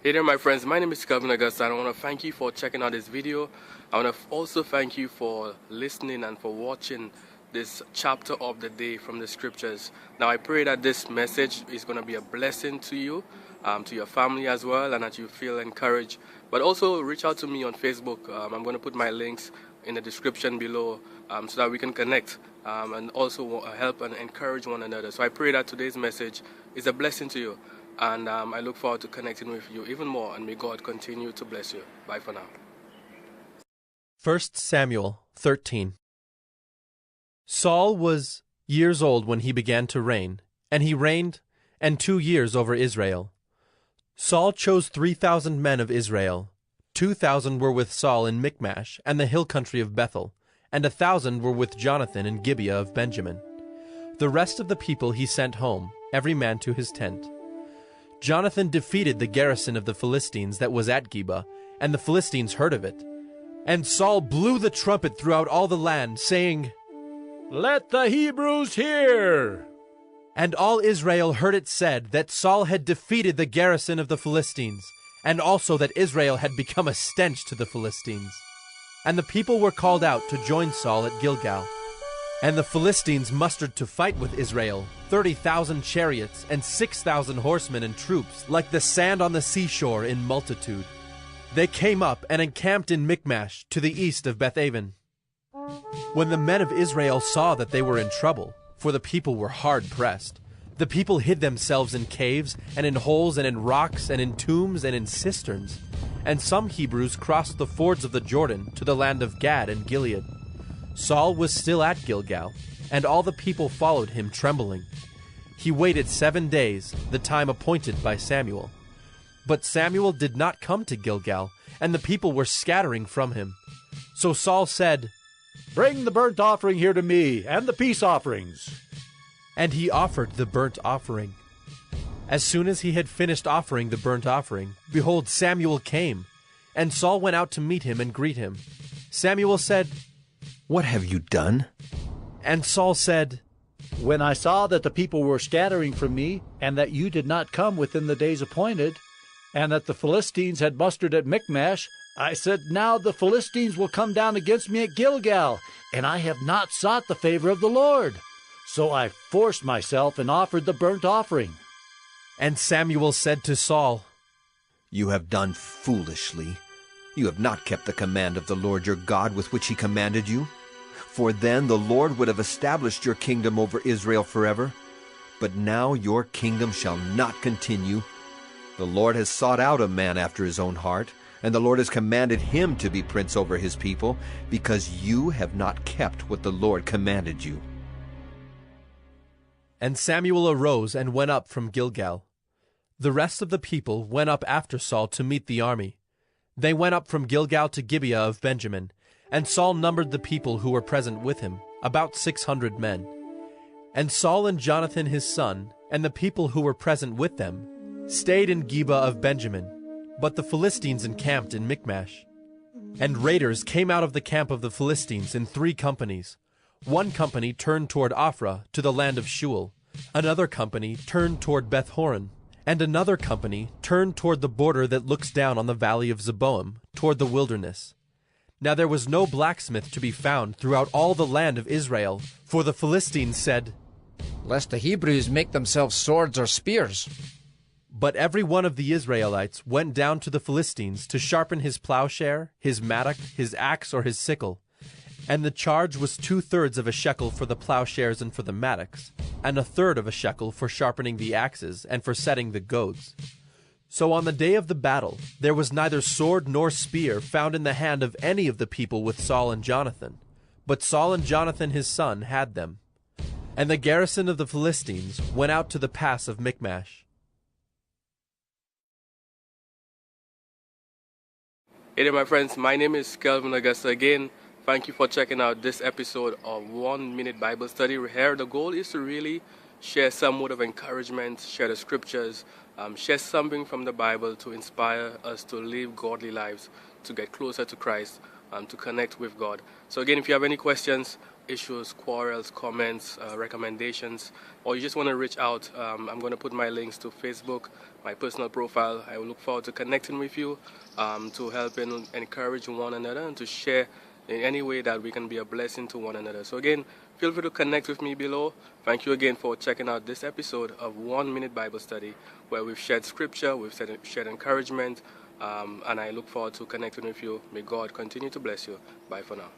Hey there my friends, my name is Kelvin Augusta and I want to thank you for checking out this video. I want to also thank you for listening and for watching this chapter of the day from the scriptures. Now I pray that this message is going to be a blessing to you, to your family as well, and that you feel encouraged. But also reach out to me on Facebook. I'm going to put my links in the description below so that we can connect and also help and encourage one another. So I pray that today's message is a blessing to you. And I look forward to connecting with you even more, and may God continue to bless you. Bye for now. 1 Samuel 13. Saul was years old when he began to reign, and he reigned 2 years over Israel. Saul chose 3,000 men of Israel. 2,000 were with Saul in Michmash and the hill country of Bethel, and 1,000 were with Jonathan in Gibeah of Benjamin. The rest of the people he sent home, every man to his tent. Jonathan defeated the garrison of the Philistines that was at Geba, and the Philistines heard of it. And Saul blew the trumpet throughout all the land, saying, "Let the Hebrews hear!" And all Israel heard it said that Saul had defeated the garrison of the Philistines, and also that Israel had become a stench to the Philistines. And the people were called out to join Saul at Gilgal. And the Philistines mustered to fight with Israel 30,000 chariots and 6,000 horsemen and troops, like the sand on the seashore in multitude. They came up and encamped in Michmash to the east of Bethaven. When the men of Israel saw that they were in trouble, for the people were hard pressed, the people hid themselves in caves and in holes and in rocks and in tombs and in cisterns. And some Hebrews crossed the fords of the Jordan to the land of Gad and Gilead. Saul was still at Gilgal, and all the people followed him trembling. He waited 7 days, the time appointed by Samuel. But Samuel did not come to Gilgal, and the people were scattering from him. So Saul said, "Bring the burnt offering here to me, and the peace offerings." And he offered the burnt offering. As soon as he had finished offering the burnt offering, behold, Samuel came, and Saul went out to meet him and greet him. Samuel said, "What have you done?" And Saul said, "When I saw that the people were scattering from me, and that you did not come within the days appointed, and that the Philistines had mustered at Michmash, I said, now the Philistines will come down against me at Gilgal, and I have not sought the favor of the Lord. So I forced myself and offered the burnt offering." And Samuel said to Saul, "You have done foolishly. You have not kept the command of the Lord your God with which he commanded you. For then the Lord would have established your kingdom over Israel forever. But now your kingdom shall not continue. The Lord has sought out a man after his own heart, and the Lord has commanded him to be prince over his people, because you have not kept what the Lord commanded you." And Samuel arose and went up from Gilgal. The rest of the people went up after Saul to meet the army. They went up from Gilgal to Gibeah of Benjamin, and Saul numbered the people who were present with him, about 600 men. And Saul and Jonathan his son, and the people who were present with them, stayed in Gibeah of Benjamin, but the Philistines encamped in Michmash. And raiders came out of the camp of the Philistines in 3 companies. One company turned toward Ophrah to the land of Shual, another company turned toward Beth-horon, and another company turned toward the border that looks down on the valley of Zeboim, toward the wilderness. Now there was no blacksmith to be found throughout all the land of Israel, for the Philistines said, "Lest the Hebrews make themselves swords or spears." But every one of the Israelites went down to the Philistines to sharpen his plowshare, his mattock, his axe, or his sickle. And the charge was 2/3 of a shekel for the plowshares and for the mattocks, and 1/3 of a shekel for sharpening the axes and for setting the goads. So on the day of the battle there was neither sword nor spear found in the hand of any of the people with Saul and Jonathan, but Saul and Jonathan his son had them. And the garrison of the Philistines went out to the pass of Michmash. Hey there my friends, my name is Kelvin Augusta again. Thank you for checking out this episode of 1 Minute Bible Study. Here the goal is to really share some word of encouragement, share the scriptures, share something from the Bible to inspire us to live godly lives, to get closer to Christ, to connect with God. So again, if you have any questions, issues, quarrels, comments, recommendations, or you just want to reach out, I'm going to put my links to Facebook, my personal profile. I will look forward to connecting with you, to help and encourage one another, and to share in any way that we can be a blessing to one another. So again, feel free to connect with me below. Thank you again for checking out this episode of 1 Minute Bible Study, where we've shared scripture, we've shared encouragement, and I look forward to connecting with you. May God continue to bless you. Bye for now.